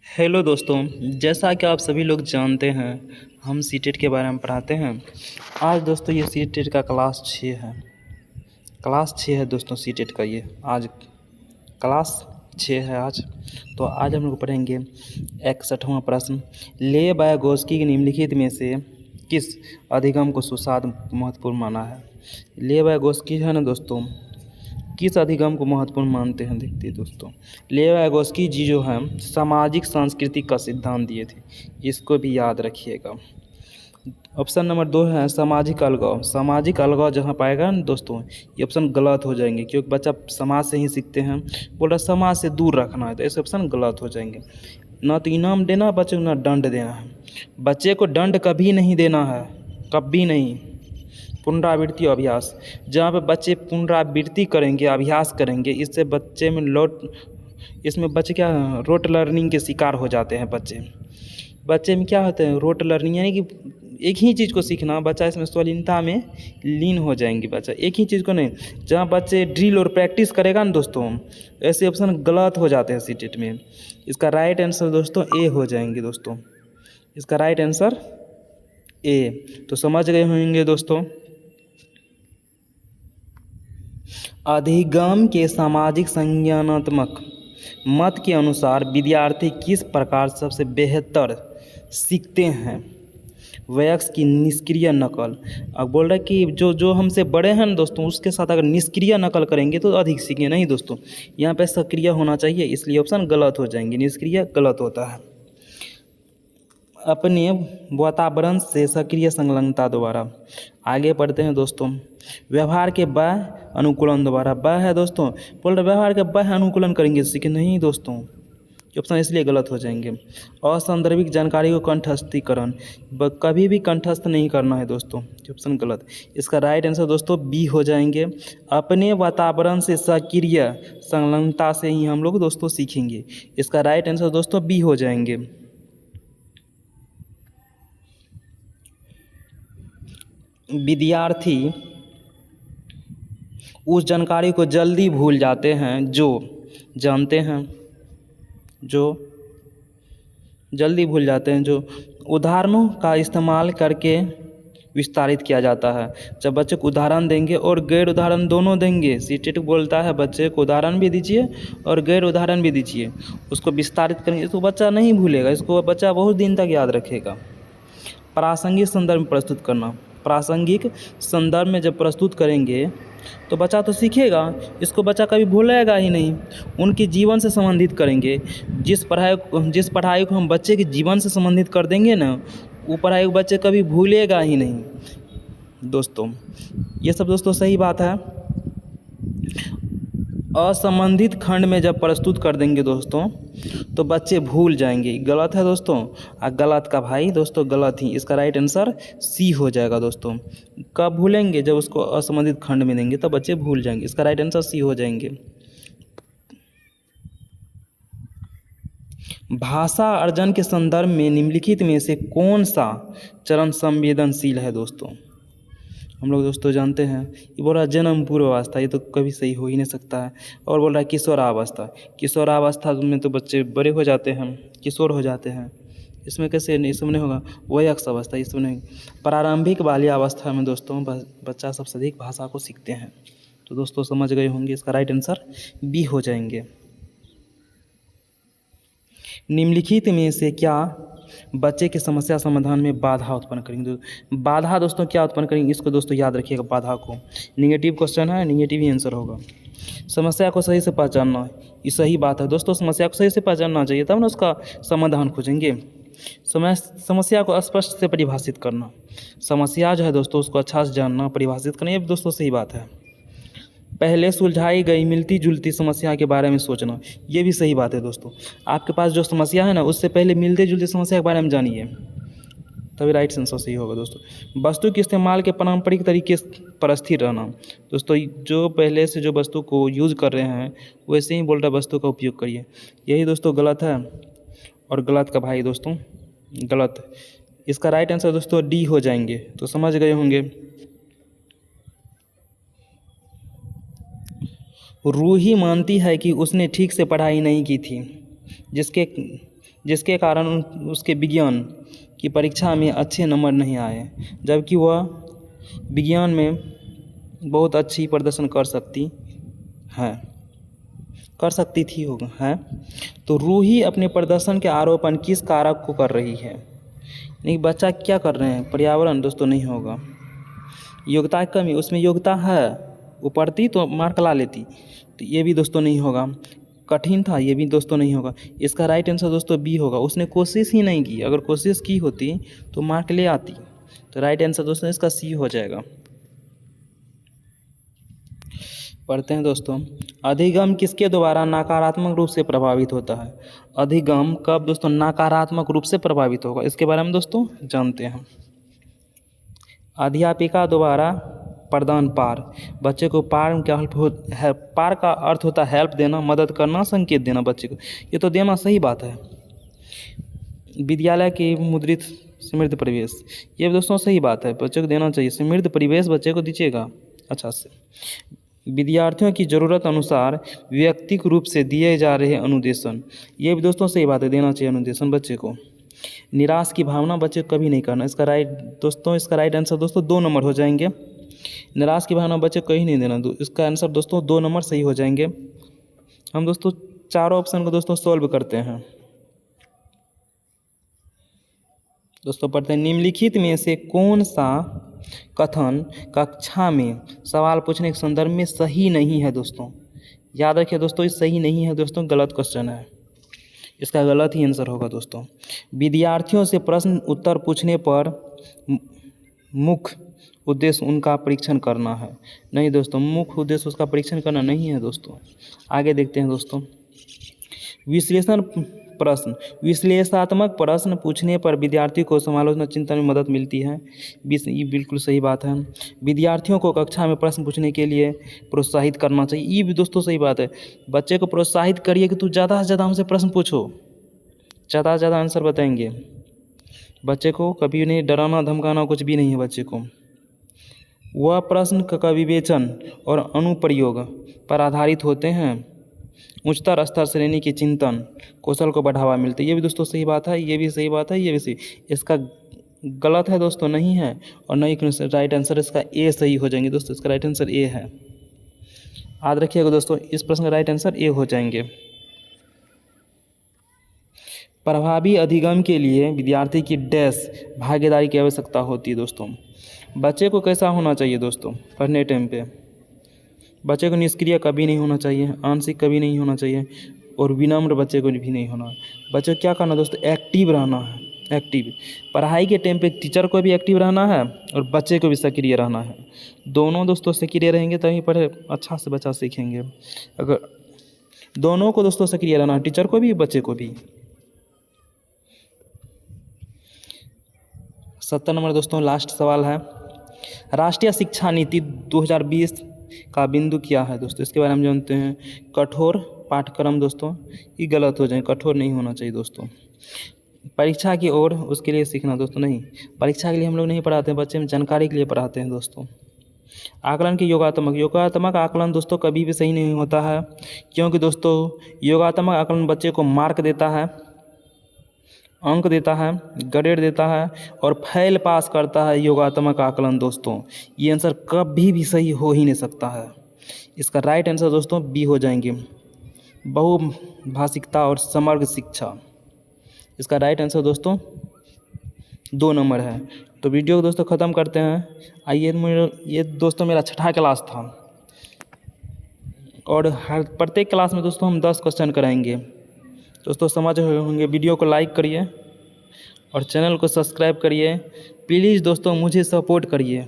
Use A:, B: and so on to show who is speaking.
A: Hello दोस्तों, जैसा कि आप सभी लोग जानते हैं, हम सीटेट के बारे में पढ़ाते हैं। आज दोस्तों ये सीटेट का क्लास 6 है दोस्तों। सीटेट का ये आज क्लास 6 है आज। तो आज हम लोग पढ़ेंगे 61वां प्रश्न। लेव-वायगोस्की की निम्नलिखित में से किस अधिगम को सुसाद महत्वपूर्ण माना है। लेव-वायगोस्की है ना दोस्तों, किस अधिगम को महत्वपूर्ण मानते हैं, देखते हैं दोस्तों। लेव-वायगोस्की जी जो हैं सामाजिक सांस्कृतिक का सिद्धांत दिए थे, इसको भी याद रखिएगा। ऑप्शन नंबर 2 है सामाजिक अलगाव। सामाजिक अलगाव जहाँ पाएगा ना दोस्तों, ये ऑप्शन गलत हो जाएंगे, क्योंकि बच्चा समाज से ही सीखते हैं। बोल रहा समाज से दूर रखना है, तो ऐसे ऑप्शन गलत हो जाएंगे। ना तो इनाम देना बच्चे को, ना दंड देना है। बच्चे को दंड कभी नहीं देना है, कभी नहीं। पुनरावृत्ति अभ्यास, जहाँ पे बच्चे पुनरावृत्ति करेंगे, अभ्यास करेंगे, इससे बच्चे में इसमें बच्चे क्या रोट लर्निंग के शिकार हो जाते हैं। बच्चे में क्या होते हैं, रोट लर्निंग, यानी कि एक ही चीज़ को सीखना। बच्चा इसमें स्वलीनता में लीन हो जाएंगे। बच्चा एक ही चीज़ को नहीं, जहाँ बच्चे ड्रिल और प्रैक्टिस करेगा ना दोस्तों, ऐसे ऑप्शन गलत हो जाते हैं सीटेट में। इसका राइट आंसर दोस्तों ए हो जाएंगे दोस्तों। इसका राइट आंसर ए। तो समझ गए होंगे दोस्तों। अधिगम के सामाजिक संज्ञानात्मक मत के अनुसार विद्यार्थी किस प्रकार सबसे बेहतर सीखते हैं। वयस्क की निष्क्रिय नकल। अब बोल रहा है कि जो जो हमसे बड़े हैं ना दोस्तों, उसके साथ अगर निष्क्रिय नकल करेंगे तो अधिक सीखेंगे। नहीं दोस्तों, यहाँ पे सक्रिय होना चाहिए, इसलिए ऑप्शन गलत हो जाएंगे। निष्क्रिय गलत होता है। अपने वातावरण से सक्रिय संलग्नता द्वारा। आगे बढ़ते हैं दोस्तों। व्यवहार के बाह्य अनुकूलन द्वारा। बाह्य है दोस्तों, बोल रहे व्यवहार के बाह्य अनुकूलन करेंगे सीखे। नहीं दोस्तों, ऑप्शन इसलिए गलत हो जाएंगे। असंदर्भिक जानकारी को कंठस्थीकरण, कभी भी कंठस्थ नहीं करना है दोस्तों, ऑप्शन गलत। इसका राइट आंसर दोस्तों बी हो जाएंगे। अपने वातावरण से सक्रिय संलग्नता से ही हम लोग दोस्तों सीखेंगे। इसका राइट आंसर दोस्तों बी हो जाएंगे। विद्यार्थी उस जानकारी को जल्दी भूल जाते हैं जो जानते हैं, जो जल्दी भूल जाते हैं, जो उदाहरणों का इस्तेमाल करके विस्तारित किया जाता है। जब बच्चे को उदाहरण देंगे और गैर उदाहरण दोनों देंगे, सीटेट बोलता है बच्चे को उदाहरण भी दीजिए और गैर उदाहरण भी दीजिए, उसको विस्तारित करेंगे तो बच्चा नहीं भूलेगा, इसको बच्चा बहुत दिन तक याद रखेगा। प्रासंगिक संदर्भ में प्रस्तुत करना। प्रासंगिक संदर्भ में जब प्रस्तुत करेंगे तो बच्चा तो सीखेगा, इसको बच्चा कभी भूलेगा ही नहीं। उनके जीवन से संबंधित करेंगे। जिस पढ़ाई को हम बच्चे के जीवन से संबंधित कर देंगे ना, वो पढ़ाई को बच्चे कभी भूलेगा ही नहीं दोस्तों। ये सब दोस्तों सही बात है। असंबंधित खंड में जब प्रस्तुत कर देंगे दोस्तों तो बच्चे भूल जाएंगे। गलत है दोस्तों, गलत का भाई दोस्तों गलत ही। इसका राइट आंसर सी हो जाएगा दोस्तों। कब भूलेंगे, जब उसको असंबंधित खंड में देंगे तब बच्चे भूल जाएंगे। इसका राइट आंसर सी हो जाएंगे। भाषा अर्जन के संदर्भ में निम्नलिखित में से कौन सा चरण संवेदनशील है दोस्तों। हम लोग दोस्तों जानते हैं, ये बोल रहा है जन्म पूर्व अवस्था, ये तो कभी सही हो ही नहीं सकता है। और बोल रहा है किशोरावस्था। किशोरावस्था में तो बच्चे बड़े हो जाते हैं, किशोर हो जाते हैं, इसमें कैसे नहीं, इसमें नहीं होगा। वयस्क अवस्था, इसमें नहीं। प्रारंभिक बाल्यावस्था में दोस्तों बच्चा सबसे अधिक भाषा को सीखते हैं। तो दोस्तों समझ गए होंगे, इसका राइट आंसर बी हो जाएंगे। निम्नलिखित में से क्या बच्चे की समस्या समाधान में बाधा उत्पन्न करेंगे। बाधा दोस्तों क्या उत्पन्न करेंगे, इसको दोस्तों याद रखिएगा। बाधा को निगेटिव क्वेश्चन है, निगेटिव ही आंसर होगा। समस्या को सही से पहचानना, ये सही बात है दोस्तों। समस्या को सही से पहचानना चाहिए, तब ना उसका समाधान खोजेंगे। समस्या को स्पष्ट से परिभाषित करना। समस्या जो है दोस्तों उसको अच्छा से जानना, परिभाषित करना, ये दोस्तों सही बात है। पहले सुलझाई गई मिलती जुलती समस्या के बारे में सोचना, ये भी सही बात है दोस्तों। आपके पास जो समस्या है ना, उससे पहले मिलते जुलते समस्या के बारे में जानिए, तभी राइट आंसर सही होगा दोस्तों। वस्तु के इस्तेमाल के पारंपरिक तरीके पर स्थिर रहना। दोस्तों जो पहले से जो वस्तु को यूज़ कर रहे हैं वैसे ही बोल रहा वस्तु का उपयोग करिए, यही दोस्तों गलत है। और गलत का भाई दोस्तों गलत। इसका राइट आंसर दोस्तों डी हो जाएंगे। तो समझ गए होंगे। रूही मानती है कि उसने ठीक से पढ़ाई नहीं की थी, जिसके कारण उसके विज्ञान की परीक्षा में अच्छे नंबर नहीं आए, जबकि वह विज्ञान में बहुत अच्छी प्रदर्शन कर सकती थी होगा है। तो रूही अपने प्रदर्शन के आरोपण किस कारक को कर रही है? नहीं, बच्चा क्या कर रहे हैं? पर्यावरण दोस्तों नहीं होगा। योग्यता की कमी, उसमें योग्यता है, वो पढ़ती तो मार्क ला लेती, तो ये भी दोस्तों नहीं होगा। कठिन था, ये भी दोस्तों नहीं होगा। इसका राइट आंसर दोस्तों बी होगा, उसने कोशिश ही नहीं की। अगर कोशिश की होती तो मार्क ले आती। तो राइट आंसर दोस्तों इसका सी हो जाएगा। पढ़ते हैं दोस्तों, अधिगम किसके द्वारा नकारात्मक रूप से प्रभावित होता है? अधिगम कब दोस्तों नकारात्मक रूप से प्रभावित होगा, इसके बारे में दोस्तों जानते हैं। अध्यापिका द्वारा प्रदान पार, बच्चे को पार में क्या है? पार का अर्थ होता है हेल्प देना, मदद करना, संकेत देना बच्चे को। ये तो देना सही बात है। विद्यालय की मुद्रित समृद्ध परिवेश, ये दोस्तों सही बात है, बच्चे को देना चाहिए। समृद्ध परिवेश बच्चे को दीजिएगा अच्छा से। विद्यार्थियों की ज़रूरत अनुसार व्यक्तिगत रूप से दिए जा रहे अनुदेशन, ये भी दोस्तों सही बात है, देना चाहिए अनुदेशन बच्चे को। निराश की भावना बच्चे को कभी नहीं करना, इसका राइट आंसर दोस्तों 2 नंबर हो जाएंगे। निराश की भावना बच्चे को कहीं नहीं देना, इसका आंसर दोस्तों 2 नंबर सही हो जाएंगे। हम दोस्तों चारों ऑप्शन को दोस्तों सॉल्व करते हैं। दोस्तों पढ़ते हैं, निम्नलिखित में से कौन सा कथन कक्षा में सवाल पूछने के संदर्भ में सही नहीं है? दोस्तों याद रखिए दोस्तों, ये सही नहीं है दोस्तों, गलत क्वेश्चन है, इसका गलत ही आंसर होगा दोस्तों। विद्यार्थियों से प्रश्न उत्तर पूछने पर मुख्य उद्देश्य उनका परीक्षण करना है। नहीं दोस्तों, मुख्य उद्देश्य उसका परीक्षण करना नहीं है दोस्तों। आगे देखते हैं दोस्तों, विश्लेषणात्मक प्रश्न पूछने पर विद्यार्थी को समालोचना चिंतन में मदद मिलती है। ये बिल्कुल सही बात है। विद्यार्थियों को कक्षा में प्रश्न पूछने के लिए प्रोत्साहित करना चाहिए, ये भी दोस्तों सही बात है। बच्चे को प्रोत्साहित करिए कि तू ज़्यादा से ज़्यादा हमसे प्रश्न पूछो, ज़्यादा से ज़्यादा आंसर बताएंगे। बच्चे को कभी नहीं डराना धमकाना, कुछ भी नहीं है बच्चे को। वह प्रश्न का विवेचन और अनुप्रयोग पर आधारित होते हैं। उच्चतर स्तर श्रेणी के चिंतन कौशल को बढ़ावा मिलता है, ये भी दोस्तों सही बात है, ये भी सही बात है, ये भी सही। इसका गलत है दोस्तों, नहीं है, और नहीं राइट आंसर इसका ए सही हो जाएंगे दोस्तों, इसका राइट आंसर ए है। याद रखिएगा दोस्तों, इस प्रश्न का राइट आंसर ए हो जाएंगे। प्रभावी अधिगम के लिए विद्यार्थी की डैश भागीदारी की आवश्यकता होती है दोस्तों। बच्चे को कैसा होना चाहिए दोस्तों? पढ़ने टाइम पे बच्चे को निष्क्रिय कभी नहीं होना चाहिए, आंशिक कभी नहीं होना चाहिए, और विनम्र बच्चे को भी नहीं होना। बच्चे को क्या करना दोस्तों? एक्टिव रहना है, एक्टिव। पढ़ाई के टाइम पे टीचर को भी एक्टिव रहना है और बच्चे को भी सक्रिय रहना है। दोनों दोस्तों सक्रिय रहेंगे तभी पढ़े अच्छा से बच्चा सीखेंगे। अगर दोनों को दोस्तों सक्रिय रहना है, टीचर को भी बच्चे को भी। 70 नंबर दोस्तों लास्ट सवाल है, राष्ट्रीय शिक्षा नीति 2020 का बिंदु क्या है दोस्तों? इसके बारे में जानते हैं। कठोर पाठ्यक्रम दोस्तों, ये गलत हो जाए, कठोर नहीं होना चाहिए दोस्तों। परीक्षा की ओर उसके लिए सीखना दोस्तों, नहीं, परीक्षा के लिए हम लोग नहीं पढ़ाते हैं, बच्चे में जानकारी के लिए पढ़ाते हैं दोस्तों। आकलन के योगात्मक आकलन दोस्तों कभी भी सही नहीं होता है, क्योंकि दोस्तों योगात्मक आकलन बच्चे को मार्क देता है, अंक देता है, ग्रेड देता है और फेल पास करता है योगात्मक आकलन दोस्तों। ये आंसर कभी भी सही हो ही नहीं सकता है। इसका राइट आंसर दोस्तों बी हो जाएंगे, बहुभाषिकता और समग्र शिक्षा। इसका राइट आंसर दोस्तों 2 नंबर है। तो वीडियो को दोस्तों ख़त्म करते हैं। आइए, ये दोस्तों मेरा 6ठा क्लास था और हर प्रत्येक क्लास में दोस्तों हम 10 क्वेश्चन कराएंगे। दोस्तों समझ होंगे, वीडियो को लाइक करिए और चैनल को सब्सक्राइब करिए। प्लीज़ दोस्तों मुझे सपोर्ट करिए।